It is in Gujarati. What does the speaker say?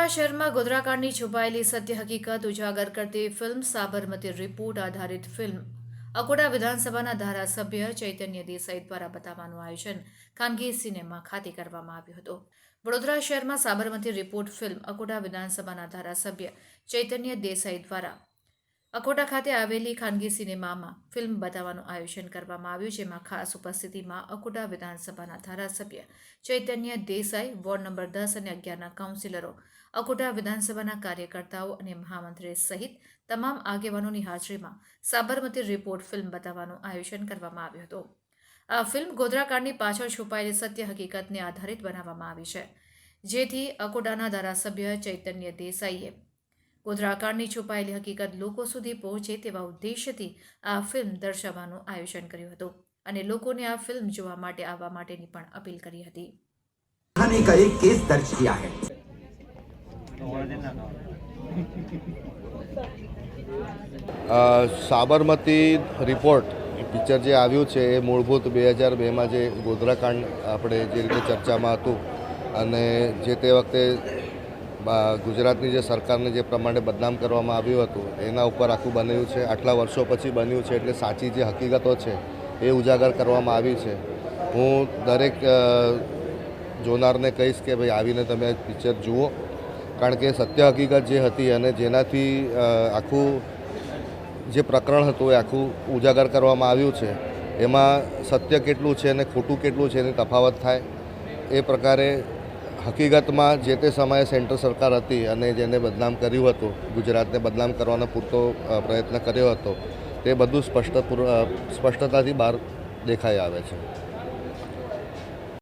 વડોદરા શહેરમાં ગોધરાકાંડની છુપાયેલી સત્ય હકીકત ઉજાગર કરતી ફિલ્મ સાબરમતી રિપોર્ટ આધારિત ફિલ્મ અકોટા વિધાનસભાના ધારાસભ્ય ચૈતન્ય દેસાઈ દ્વારા બતાવવાનું આયોજન ખાનગી સિનેમા ખાતે કરવામાં આવ્યું હતું। વડોદરા શહેરમાં સાબરમતી રિપોર્ટ ફિલ્મ અકોટા વિધાનસભાના ધારાસભ્ય ચૈતન્ય દેસાઈ દ્વારા અકોટા ખાતે આવેલી ખાનગી સિનેમામાં ફિલ્મ બતાવવાનું આયોજન કરવામાં આવ્યું, જેમાં ખાસ ઉપસ્થિતિમાં અકોટા વિધાનસભાના ધારાસભ્ય ચૈતન્ય દેસાઈ, વોર્ડ નંબર 10 અને 11ના કાઉન્સિલરો, અકોટા વિધાનસભાના કાર્યકર્તાઓ અને મહામંત્રી સહિત તમામ આગેવાનોની હાજરીમાં સાબરમતી રિપોર્ટ ફિલ્મ બતાવવાનું આયોજન કરવામાં આવ્યું હતું। આ ફિલ્મ ગોધરાકાંડની પાછળ છુપાયેલી સત્ય હકીકતને આધારિત બનાવવામાં આવી છે, જેથી અકોટાના ધારાસભ્ય ચૈતન્ય દેસાઈએ ગોધરાકાંડની છુપાયેલી હકીકત લોકો સુધી પહોંચે તેવા ઉદ્દેશ્યથી આ ફિલ્મ દર્શાવવાનું આયોજન કર્યું હતું અને લોકોને આ ફિલ્મ જોવા માટે આવવા માટેની પણ અપીલ કરી હતી। थाने का एक केस दर्ज किया है। સાબરમતી રિપોર્ટ પિક્ચર જે આવ્યું છે એ મૂળભૂત 2002માં જે ગોધરાકાંડ આપણે જે રીતે ચર્ચામાં હતું અને જે તે વખતે ગુજરાતની જે સરકારને જે પ્રમાણે બદનામ કરવામાં આવ્યું હતું એના ઉપર આખું બન્યું છે। આટલા વર્ષો પછી બન્યું છે એટલે સાચી જે હકીકતો છે એ ઉજાગર કરવામાં આવી છે। હું દરેક જોનારને કહીશ કે ભાઈ આવીને તમે પિક્ચર જુઓ, કારણ કે સત્ય હકીકત જે હતી અને જેનાથી આખું જે પ્રકરણ હતું એ આખું ઉજાગર કરવામાં આવ્યું છે, એમાં સત્ય કેટલું છે અને ખોટું કેટલું છે એની તફાવત થાય એ પ્રકારે હકીકતમાં જે તે સમયે સેન્ટ્રલ સરકાર હતી અને જેને બદનામ કર્યું હતું, ગુજરાતને બદનામ કરવાનો પૂરતો પ્રયત્ન કર્યો હતો, તે બધું સ્પષ્ટતાથી બહાર દેખાઈ આવે છે।